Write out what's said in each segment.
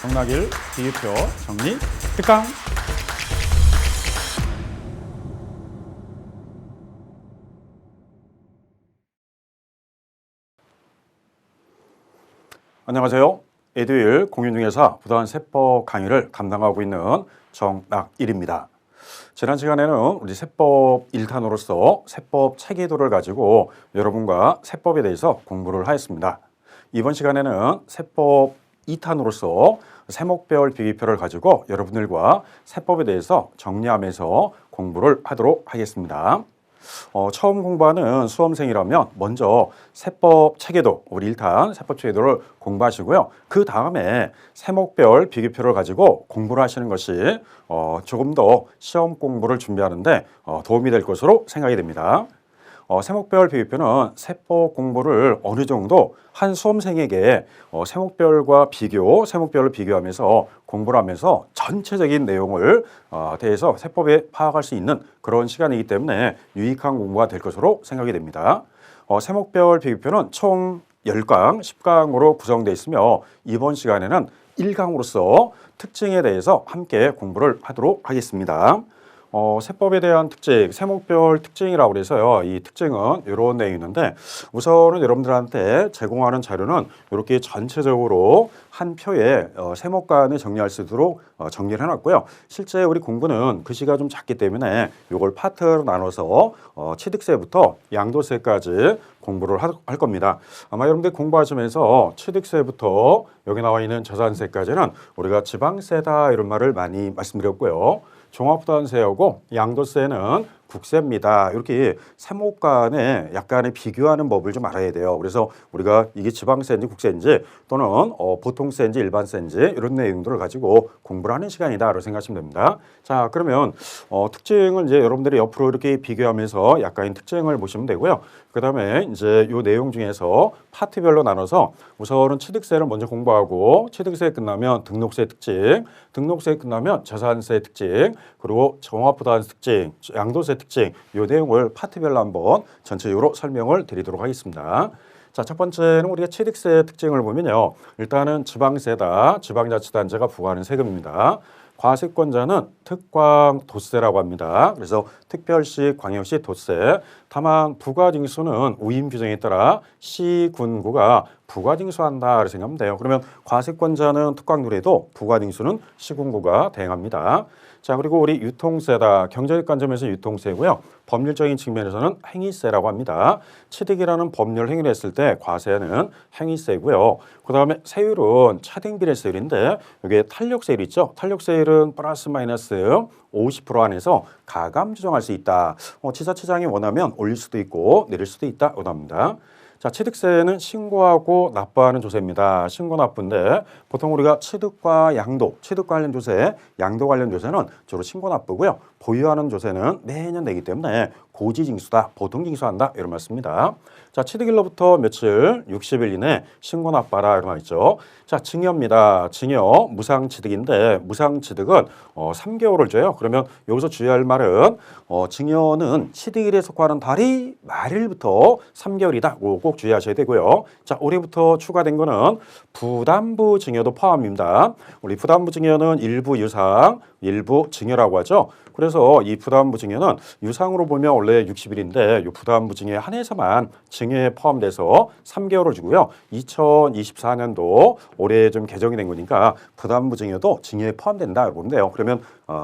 정낙일 비교표 정리 특강. 안녕하세요. 에듀윌 공인중개사 부동산세법 강의를 담당하고 있는 정낙일입니다. 지난 시간에는 우리 세법 1탄으로서 세법 체계도를 가지고 여러분과 세법에 대해서 공부를 하였습니다. 이번 시간에는 세법 2탄으로서 세목별 비기표를 가지고 여러분들과 세법에 대해서 정리하면서 공부를 하도록 하겠습니다. 처음 공부하는 수험생이라면 먼저 세법 체계도, 우리 1탄 세법 체계도를 공부하시고요. 그 다음에 세목별 비교표를 가지고 공부를 하시는 것이 조금 더 시험 공부를 준비하는데 도움이 될 것으로 생각이 됩니다. 세목별 비교표는 세법 공부를 어느 정도 한 수험생에게 세목별과 세목별을 비교하면서 공부를 하면서 전체적인 내용을 대해서 세법에 파악할 수 있는 그런 시간이기 때문에 유익한 공부가 될 것으로 생각이 됩니다. 세목별 비교표는 총 10강, 10강으로 구성되어 있으며 이번 시간에는 1강으로서 특징에 대해서 함께 공부를 하도록 하겠습니다. 세법에 대한 특징, 세목별 특징이라고 해서요. 이 특징은 이런 내용이 있는데 우선은 여러분들한테 제공하는 자료는 이렇게 전체적으로 한 표에 세목간을 정리할 수 있도록 정리를 해놨고요. 실제 우리 공부는 글씨가 좀 작기 때문에 이걸 파트로 나눠서 취득세부터 양도세까지 공부를 할 겁니다. 아마 여러분들 공부하시면서 취득세부터 여기 나와 있는 재산세까지는 우리가 지방세다 이런 말을 많이 말씀드렸고요. 종합부동산세하고 양도세는 국세입니다. 이렇게 세목 간에 약간의 비교하는 법을 좀 알아야 돼요. 그래서 우리가 이게 지방세인지 국세인지 또는 보통세인지 일반세인지 이런 내용들을 가지고 공부를 하는 시간이다라고 생각하시면 됩니다. 자, 그러면 특징을 이제 여러분들이 옆으로 이렇게 비교하면서 약간의 특징을 보시면 되고요. 그 다음에 이제 이 내용 중에서 파트별로 나눠서 우선은 취득세를 먼저 공부하고 취득세 끝나면 등록세 특징, 등록세 끝나면 재산세 특징, 그리고 종합부동산 특징, 양도세 특징, 이 내용을 파트별로 한번 전체적으로 설명을 드리도록 하겠습니다. 자, 첫 번째는 우리가 취득세 특징을 보면요. 일단은 지방세다. 지방자치단체가 부과하는 세금입니다. 과세권자는 특광도세라고 합니다. 그래서 특별시, 광역시 도세. 다만 부과징수는 우임 규정에 따라 시, 군구가 부과징수한다 생각하면 돼요. 그러면 과세권자는 특광누리도 부과징수는 시군구가 대행합니다. 자, 그리고 우리 유통세다. 경제적 관점에서 유통세고요. 법률적인 측면에서는 행위세라고 합니다. 취득이라는 법률 행위를 했을 때 과세는 행위세고요. 그 다음에 세율은 차등비례세율인데 이게 탄력세율 있죠. 탄력세율은 플러스 마이너스 50% 안에서 가감 조정할 수 있다. 지자체장이 원하면 올릴 수도 있고 내릴 수도 있다. 원합니다. 자, 취득세는 신고하고 납부하는 조세입니다. 신고 납부인데 보통 우리가 취득과 양도, 취득 관련 조세, 양도 관련 조세는 주로 신고 납부고요. 보유하는 조세는 매년 내기 때문에 고지징수다, 보통징수한다 이런 말씀입니다. 자, 취득일로부터 며칠, 60일 이내 신고 납부하라 이런 말 있죠. 자, 증여입니다. 증여, 무상취득인데 무상취득은 3개월을 줘요. 그러면 여기서 주의할 말은 증여는 취득일에 속하는 달이 말일부터 3개월이다. 꼭 주의하셔야 되고요. 자, 올해부터 추가된 거는 부담부 증여도 포함입니다. 우리 부담부 증여는 일부 유상, 일부 증여라고 하죠. 그래서 이 부담부 증여는 유상으로 보면 원래 60일인데 이 부담부 증여에 한해서만 증여에 포함돼서 3개월을 주고요. 2024년도 올해 좀 개정이 된 거니까 부담부 증여도 증여에 포함된다 보면 돼요. 그러면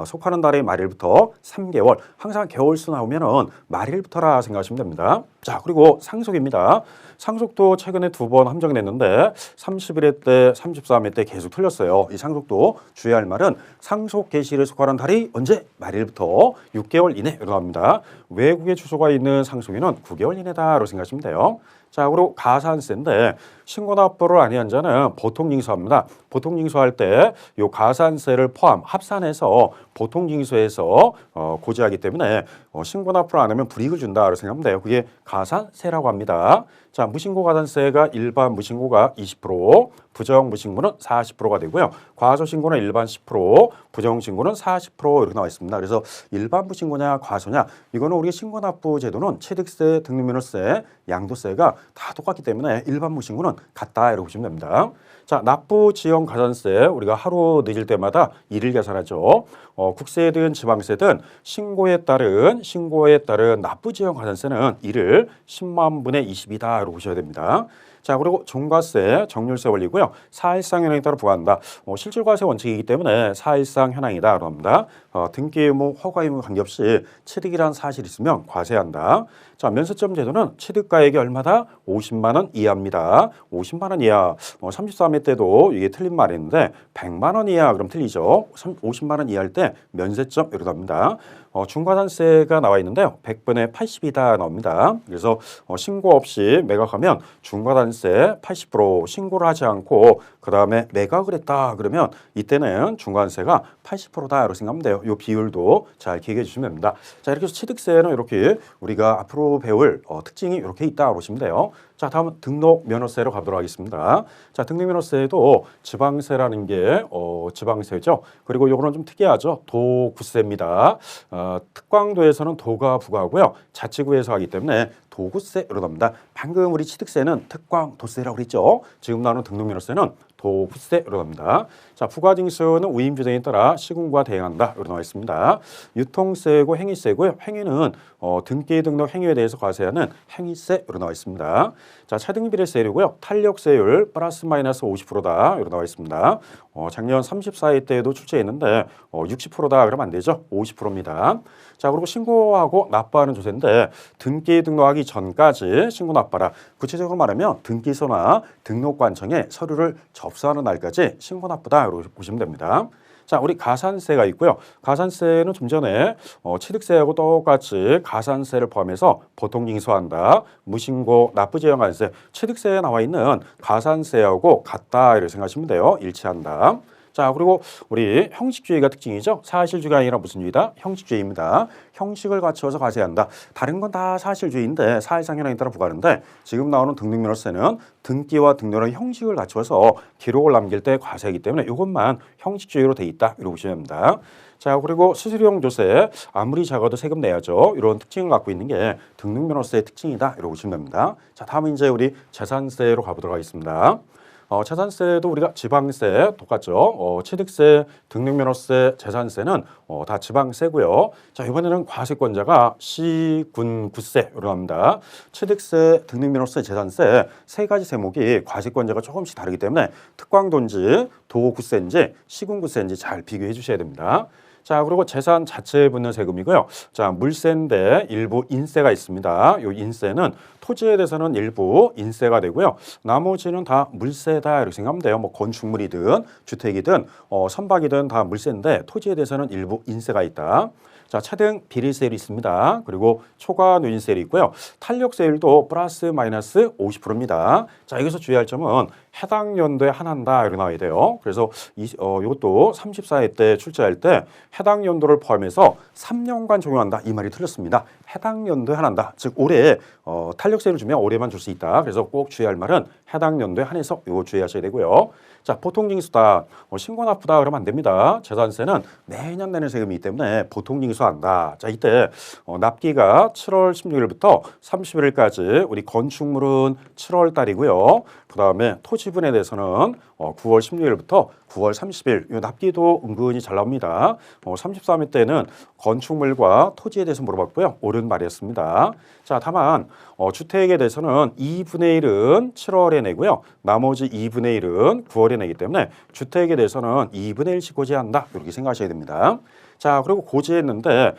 속하는 달의 말일부터 3개월, 항상 개월수 나오면은 말일부터라 생각하시면 됩니다. 자, 그리고 상속입니다. 상속도 최근에 2번 함정이 냈는데 31회 때, 33회 때 계속 틀렸어요. 이 상속도 주의할 말은 상속 개시를 속하는 달이 언제? 말일부터 6개월 이내 일어납니다. 외국에 주소가 있는 상속인은 9개월 이내다라고 생각하시면 돼요. 자, 그리고 가산세인데 신고납부를 아니한 자는 보통징수합니다. 보통징수할 때 이 가산세를 포함 합산해서 보통징수해서 고지하기 때문에 신고 납부를 안 하면 불이익을 준다고 생각하면 돼요. 그게 가산세라고 합니다. 자, 무신고 가산세가 일반 무신고가 20%, 부정 무신고는 40%가 되고요. 과소신고는 일반 10%, 부정 신고는 40% 이렇게 나와 있습니다. 그래서 일반 무신고냐 과소냐 이거는 우리가 신고 납부 제도는 취득세, 등록면허세, 양도세가 다 똑같기 때문에 일반 무신고는 같다 이렇게 보시면 됩니다. 자, 납부 지연 가산세 우리가 하루 늦을 때마다 일일 계산하죠. 국세든 지방세든 신고에 따른 납부 지연 가산세는 일을 10만 분의 20이다 이렇게 보셔야 됩니다. 자, 그리고 종가세, 정률세 원리고요. 사실상 현황에 따라 부과한다. 실질과세 원칙이기 때문에 사실상 현황이다 합니다. 등기 의무, 허가 의무 관계없이 취득이란 사실이 있으면 과세한다. 자, 면세점 제도는 취득가액이 얼마다? 50만 원 이하입니다. 50만 원 이하. 33회 때도 이게 틀린 말인데 100만 원 이하 그럼 틀리죠. 50만 원 이하일 때 면세점 이렇게 나옵니다. 중과산세가 나와 있는데요. 100분의 80이다 나옵니다. 그래서 신고 없이 매각하면 중과산세 80% 신고를 하지 않고 그 다음에 매각을 했다 그러면 이때는 중과산세가 80%다 이렇게 생각하면 돼요. 이 비율도 잘 기억해 주시면 됩니다. 자, 이렇게 해서 취득세는 이렇게 우리가 앞으로 배울 특징이 이렇게 있다 보시면 돼요. 자, 다음은 등록면허세로 가도록 하겠습니다. 자, 등록면허세도 지방세라는 게 지방세죠. 그리고 요거는 좀 특이하죠. 도구세입니다. 특광도에서는 도가 부과하고요. 자치구에서 하기 때문에 도구세로 나옵니다. 방금 우리 취득세는 특광도세라고 그랬죠. 지금 나오는 등록면허세는 도구세로 나옵니다. 자, 부가징수는 우임 규정에 따라 시군과 대응한다. 이렇게 나와 있습니다. 유통세고 행위세고요. 행위는 등기 등록 행위에 대해서 과세하는 행위세로 나와 있습니다. 자, 차등비례세율이고요. 탄력세율 플러스 마이너스 50%다. 이렇게 나와 있습니다. 작년 34회 때에도 출제했는데 60%다 그러면 안 되죠. 50%입니다. 자, 그리고 신고하고 납부하는 조세인데 등기 등록하기 전까지 신고 납부하라. 구체적으로 말하면 등기소나 등록관청에 서류를 접수하는 날까지 신고 납부다 이렇게 보시면 됩니다. 자, 우리 가산세가 있고요. 가산세는 좀 전에 취득세하고 똑같이 가산세를 포함해서 보통 징수한다. 무신고, 납부지연관세, 취득세에 나와 있는 가산세하고 같다 이렇게 생각하시면 돼요. 일치한다. 자, 그리고 우리 형식주의가 특징이죠. 사실주의가 아니라 무슨 주의다? 형식주의입니다. 형식을 갖추어서 과세한다. 다른 건 다 사실주의인데 사실상 현황에 따라 부과하는데 지금 나오는 등록면허세는 등기와 등록의 형식을 갖추어서 기록을 남길 때 과세하기 때문에 이것만 형식주의로 돼 있다. 이렇게 보시면 됩니다. 자, 그리고 수수료용 조세 아무리 작아도 세금 내야죠. 이런 특징을 갖고 있는 게 등록면허세의 특징이다. 이렇게 보시면 됩니다. 자, 다음은 이제 우리 재산세로 가보도록 하겠습니다. 재산세도 우리가 지방세 똑같죠. 취득세, 등록면허세, 재산세는 다 지방세고요. 자, 이번에는 과세권자가 시, 군, 구세로 합니다. 취득세, 등록면허세, 재산세 세 가지 세목이 과세권자가 조금씩 다르기 때문에 특광도인지 도구세인지 시군구세인지 잘 비교해 주셔야 됩니다. 자, 그리고 재산 자체에 붙는 세금이고요. 자, 물세인데 일부 인세가 있습니다. 이 인세는 토지에 대해서는 일부 인세가 되고요. 나머지는 다 물세다 이렇게 생각하면 돼요. 뭐 건축물이든 주택이든 선박이든 다 물세인데 토지에 대해서는 일부 인세가 있다. 자, 차등 비례세율이 있습니다. 그리고 초과 누진세율이 있고요. 탄력세율도 플러스 마이너스 50%입니다. 자, 여기서 주의할 점은 해당 연도에 하나다 이렇게 나와야 돼요. 그래서 이것도 34회 때 출제할 때 해당 연도를 포함해서 3년간 적용한다 이 말이 틀렸습니다. 해당 연도에 하나다. 즉 올해 탄력세율을 주면 올해만 줄 수 있다. 그래서 꼭 주의할 말은 해당 연도에 한해서 이거 주의하셔야 되고요. 자, 보통징수다. 신고 납부다 그러면 안 됩니다. 재산세는 매년 내는 세금이기 때문에 보통징수한다. 자, 이때 납기가 7월 16일부터 30일까지 우리 건축물은 7월 달이고요. 그 다음에 토지분에 대해서는 9월 16일부터 9월 30일 이 납기도 은근히 잘 나옵니다. 33회 때는 건축물과 토지에 대해서 물어봤고요. 옳은 말이었습니다. 자, 다만 주택에 대해서는 2분의 1은 7월에 내고요. 나머지 2분의 1은 9월에 내기 때문에 주택에 대해서는 2분의 1씩 고지한다. 이렇게 생각하셔야 됩니다. 자, 그리고 고지했는데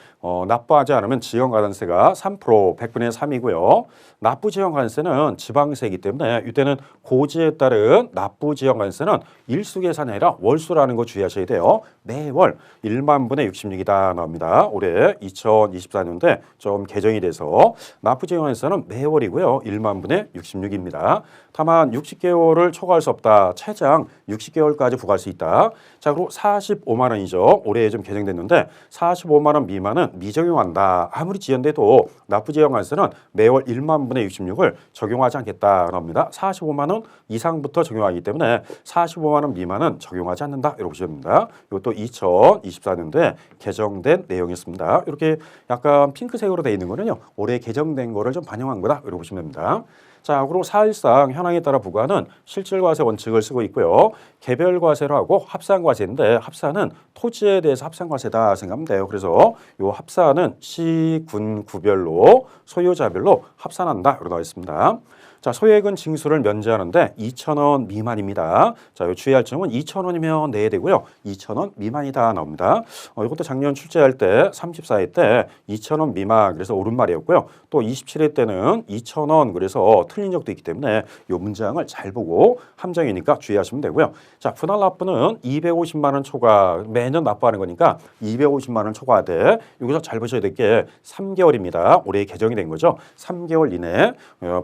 납부하지 않으면 지연가산세가 3% 100분의 3이고요. 납부지연관세는 지방세이기 때문에 이때는 고지에 따른 납부지연관세는 일수계산이 아니라 월수라는 거 주의하셔야 돼요. 매월 1만 분의 66이다 나옵니다. 올해 2024년도에 좀 개정이 돼서 납부지연관세는 매월이고요. 1만 분의 66입니다. 다만 60개월을 초과할 수 없다. 최장 60개월까지 부과할 수 있다. 자, 그리고 45만 원이죠. 올해 좀 개정됐는데 45만 원 미만은 미적용한다. 아무리 지연돼도 납부지연관세는 매월 1만 분의 66을 적용하지 않겠다라고 합니다. 45만 원 이상부터 적용하기 때문에 45만 원 미만은 적용하지 않는다. 이렇게 보시면 됩니다. 이것도 2024년도에 개정된 내용이었습니다. 이렇게 약간 핑크색으로 되어 있는 거는요. 올해 개정된 거를 좀 반영한 거다. 이렇게 보시면 됩니다. 자, 그리고 사실상 현황에 따라 부과는 실질과세 원칙을 쓰고 있고요. 개별과세로 하고 합산과세인데 합산은 토지에 대해서 합산과세다 생각하면 돼요. 그래서 이 합산은 시, 군, 구별로 소유자별로 합산한다. 이렇게 나와 있습니다. 자, 소액은 징수를 면제하는데 2,000원 미만입니다. 자, 요 주의할 점은 2,000원이면 내야 되고요. 2,000원 미만이다 나옵니다. 이것도 작년 출제할 때 34회 때 2,000원 미만 그래서 옳은 말이었고요. 또 27회 때는 2,000원 그래서 틀린 적도 있기 때문에 이 문장을 잘 보고 함정이니까 주의하시면 되고요. 자, 분할 납부는 250만 원 초과 매년 납부하는 거니까 250만 원 초과돼. 여기서 잘 보셔야 될 게 3개월입니다. 올해 개정이 된 거죠. 3개월 이내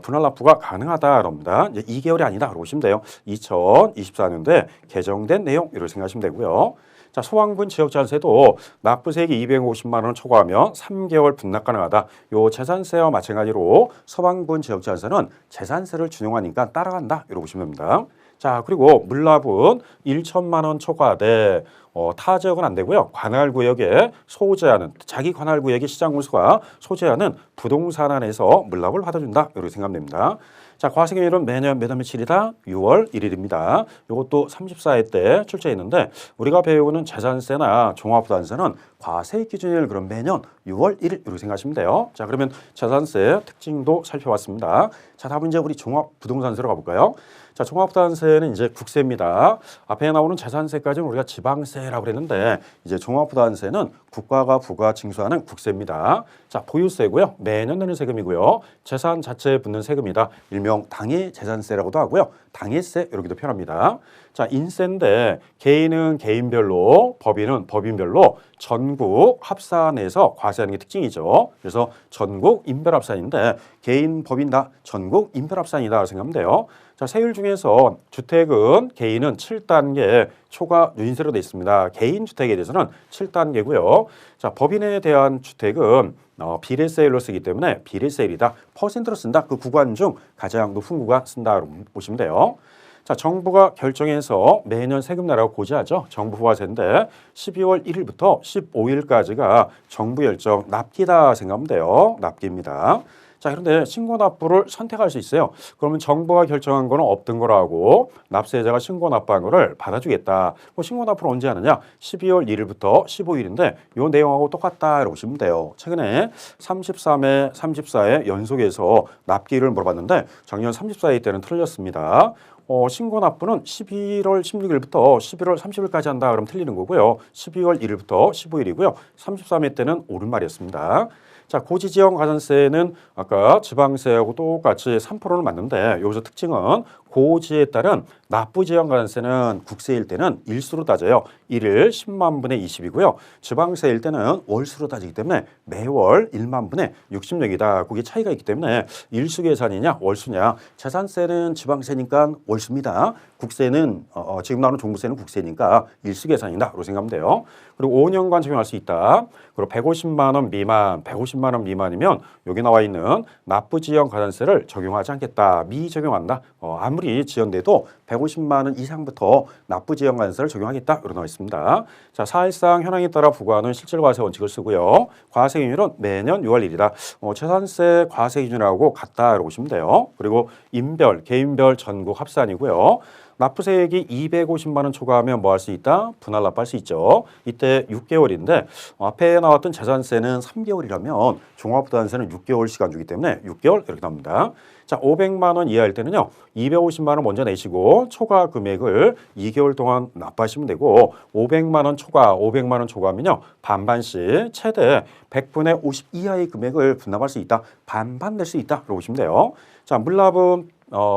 분할 납부가 가능하다라고 합니다. 이제 2개월이 아니다. 그러고 보시면 돼요. 2024년도에 개정된 내용 이렇게 생각하시면 되고요. 자, 소왕분 지역자세도 납부세액이 250만 원을 초과하면 3개월 분납 가능하다. 요 재산세와 마찬가지로 소왕분 지역자세는 재산세를 준용하니까 따라간다. 이렇게 보시면 됩니다. 자, 그리고 물납은 1천만 원 초과돼. 타 지역은 안 되고요. 관할구역에 소재하는 자기 관할구역의 시장군수가 소재하는 부동산 안에서 물납을 받아준다. 이렇게 생각하면 됩니다. 자, 과세기일은 매년 몇 월 며칠이다? 6월 1일입니다. 이것도 34회 때 출제했는데 우리가 배우는 재산세나 종합부동산세는 과세 기준일 그럼 매년 6월 1일 이렇게 생각하시면 돼요. 자, 그러면 재산세 특징도 살펴봤습니다. 자, 다음은 이제 우리 종합부동산세로 가볼까요? 자, 종합부동산세는 이제 국세입니다. 앞에 나오는 재산세까지는 우리가 지방세라고 그랬는데 이제 종합부동산세는 국가가 부과 징수하는 국세입니다. 자, 보유세고요. 매년 내는 세금이고요. 재산 자체에 붙는 세금이다. 일명 당해 재산세라고도 하고요. 당해세 이렇게도 표현합니다. 자, 인세인데 개인은 개인별로, 법인은 법인별로 전국 합산해서 과세하는 게 특징이죠. 그래서 전국 인별합산인데 개인, 법인 다 전국 인별합산이다 생각하면 돼요. 자, 세율 중에서 주택은 개인은 7단계 초과 유인세로 되어 있습니다. 개인 주택에 대해서는 7단계고요. 자, 법인에 대한 주택은 비례세율로 쓰기 때문에 비례세율이다. 퍼센트로 쓴다. 그 구간 중 가장 높은 구간 쓴다 보시면 돼요. 자, 정부가 결정해서 매년 세금 내라고 고지하죠. 정부 부과세인데 12월 1일부터 15일까지가 정부 결정 납기다 생각하면 돼요. 납기입니다. 자, 그런데 신고납부를 선택할 수 있어요. 그러면 정부가 결정한 거는 없던 거라고 납세자가 신고납부한 거를 받아주겠다. 뭐 신고납부를 언제 하느냐? 12월 1일부터 15일인데 이 내용하고 똑같다 이러고 보시면 돼요. 최근에 33회, 34회 연속해서 납기를 물어봤는데 작년 34회 때는 틀렸습니다. 신고납부는 11월 16일부터 11월 30일까지 한다 그러면 틀리는 거고요. 12월 1일부터 15일이고요. 33회 때는 옳은 말이었습니다. 자, 고지지역 가산세는 아까 지방세하고 똑같이 3%는 맞는데 여기서 특징은 고지에 따른 납부지역 가산세는 국세일 때는 일수로 따져요. 1일 10만 분의 20이고요. 지방세일 때는 월수로 따지기 때문에 매월 1만 분의 60력이다. 그게 차이가 있기 때문에 일수 계산이냐 월수냐. 재산세는 지방세니까 월수입니다. 국세는 지금 나오는 종부세는 국세니까 일수 계산이다. 로 생각하면 돼요. 그리고 5년간 적용할 수 있다. 그리고 150만 원 미만, 150만 원 미만이면 여기 나와 있는 납부지역 가산세를 적용하지 않겠다. 미적용한다. 아무리 지연돼도 150만 원 이상부터 납부지역 가산세를 적용하겠다. 이렇게 나와 있습니다. 자, 사실상 현황에 따라 부과하는 실질과세 원칙을 쓰고요. 과세 기준은 매년 6월 1일이다. 재산세 과세 기준하고 같다. 이러고 보시면 돼요. 그리고 인별, 개인별 전국 합산이고요. 납부세액이 250만 원 초과하면 뭐 할 수 있다? 분할 납부할 수 있죠. 이때 6개월인데 앞에 나왔던 재산세는 3개월이라면 종합부동산세는 6개월 시간 주기 때문에 6개월 이렇게 나옵니다. 자, 500만 원 이하일 때는요. 250만 원 먼저 내시고 초과 금액을 2개월 동안 납부하시면 되고 500만 원 초과, 500만 원 초과하면요. 반반씩 최대 100분의 50 이하의 금액을 분납할 수 있다. 반반 낼 수 있다. 그러고 보시면 돼요. 자, 물납은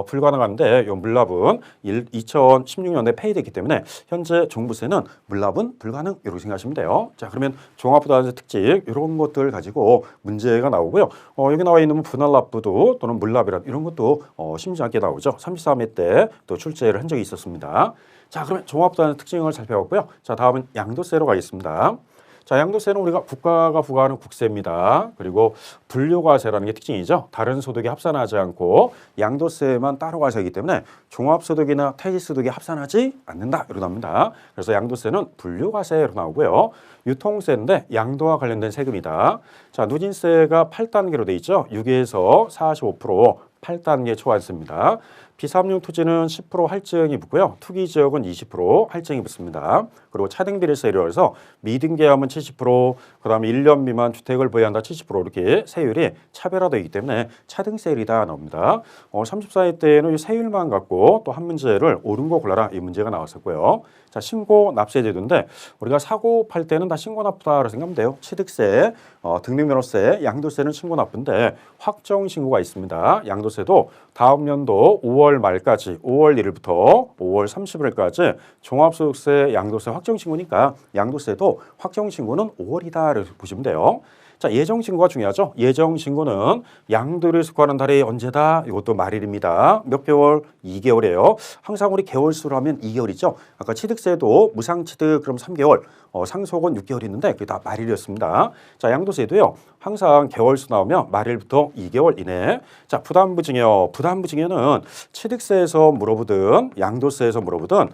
불가능한데 이 물납은 2016년에 폐지됐기 때문에 현재 종부세는 물납은 불가능 이렇게 생각하시면 돼요. 자, 그러면 종합부동산세 특징 이런 것들 가지고 문제가 나오고요. 여기 나와 있는 분할납부도 또는 물납이란 이런 것도 심지 않게 나오죠. 33회 때 또 출제를 한 적이 있었습니다. 자, 그러면 종합부동산 특징을 살펴봤고요. 자, 다음은 양도세로 가겠습니다. 자, 양도세는 우리가 국가가 부과하는 국세입니다. 그리고 분류과세라는 게 특징이죠. 다른 소득이 합산하지 않고 양도세만 따로 과세하기 때문에 종합소득이나 퇴직소득이 합산하지 않는다 이렇게 나옵니다. 그래서 양도세는 분류과세로 나오고요. 유통세인데 양도와 관련된 세금이다. 자, 누진세가 8단계로 돼 있죠. 6에서 45% 8단계 초과했습니다. 비삼용 토지는 10% 할증이 붙고요. 투기 지역은 20% 할증이 붙습니다. 그리고 차등비례세로 해서 미등기하면 70%, 그다음에 1년 미만 주택을 보유한다 70% 이렇게 세율이 차별화되어 있기 때문에 차등세율이다 나옵니다. 34회 때는 이 세율만 갖고 또 한 문제를 옳은 거 골라라 이 문제가 나왔었고요. 자, 신고 납세 제도인데 우리가 사고 팔 때는 다 신고 납부다라고 생각하면 돼요. 취득세, 등록면허세, 양도세는 신고 납부인데 확정 신고가 있습니다. 양도세도 다음 연도 5월 말까지 5월 1일부터 5월 30일까지 종합소득세, 양도세 확정 신고니까 양도세도 확정 신고는 5월이다 이렇게 보시면 돼요. 자, 예정 신고가 중요하죠. 예정 신고는 양도를 수거하는 달이 언제다? 이것도 말일입니다. 몇 개월? 2개월이에요. 항상 우리 개월수로 하면 2개월이죠. 아까 취득세도 무상취득 그럼 3개월, 상속은 6개월 있는데 그게 다 말일이었습니다. 자, 양도세도요. 항상 개월수 나오면 말일부터 2개월 이내. 자, 부담부증여. 부담부증여는 취득세에서 물어보든 양도세에서 물어보든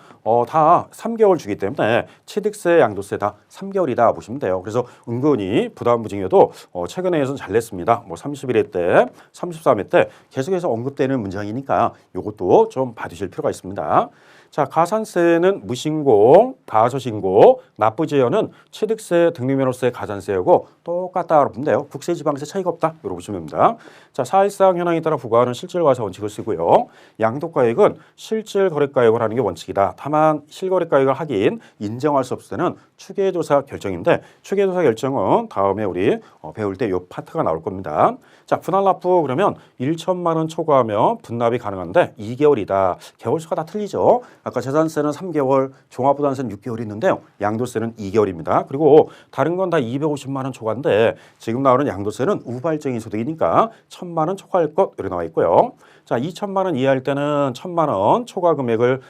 다 3개월 주기 때문에 취득세, 양도세 다 3개월이다 보시면 돼요. 그래서 은근히 부담부증여도 최근에는 잘 냈습니다. 뭐 31회 때, 33회 때 계속해서 언급되는 문장이니까 이것도 좀 봐두실 필요가 있습니다. 자, 가산세는 무신고, 가소신고, 납부제여는 취득세, 등록면허세, 가산세하고 똑같다 보면 돼요. 국세, 지방세 차이가 없다. 이렇게 보시면 됩니다. 자, 사실상 현황에 따라 부과하는 실질과세 원칙을 쓰고요. 양도가액은 실질거래가액을 하는 게 원칙이다. 다만 실거래가액을 하긴 인정할 수 없을 때는 추계조사 결정인데 추계조사 결정은 다음에 우리 배울 때 이 파트가 나올 겁니다. 자, 분할납부 그러면 1천만 원 초과하면 분납이 가능한데 2개월이다. 개월수가 다 틀리죠. 아까 재산세는 3개월, 종합부동산세는 6개월이 있는데요. 양도세는 2개월입니다. 그리고 다른 건 다 250만 원 초과인데 지금 나오는 양도세는 우발적인 소득이니까 1,000만 원 초과할 것 이렇게 나와 있고요. 자, 2천만 원 이하일 때는 1,000만 원 초과 금액을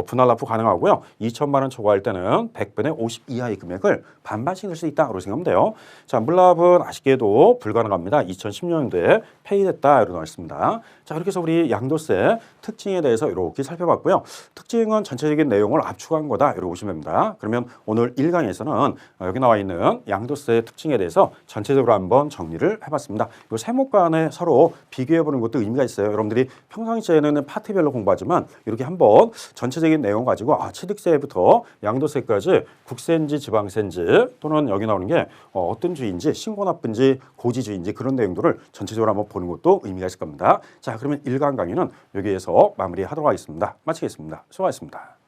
분할납부 가능하고요. 2천만 원 초과할 때는 100분의 50 이하의 금액을 반반씩 낼 수 있다. 그렇게 생각하면 돼요. 자, 물납은 아쉽게도 불가능합니다. 2010년도에 폐지됐다. 이렇게 나와 있습니다. 자, 그렇게 해서 우리 양도세 특징에 대해서 이렇게 살펴봤고요. 특징은 전체적인 내용을 압축한 거다. 이렇게 보시면 됩니다. 그러면 오늘 1강에서는 여기 나와 있는 양도세 특징에 대해서 전체적으로 한번 정리를 해봤습니다. 이 세목 간에 서로 비교해보는 것도 의미가 있어요. 여러분들이 평상시에는 파트별로 공부하지만 이렇게 한번 전체적인 내용 가지고 취득세부터 양도세까지 국세인지 지방세인지 또는 여기 나오는 게 어떤 주인지 신고납부인지 고지주인지 그런 내용들을 전체적으로 한번 보는 것도 의미가 있을 겁니다. 자, 그러면 1강 강의는 여기에서 마무리하도록 하겠습니다. 마치겠습니다. 수고하셨습니다.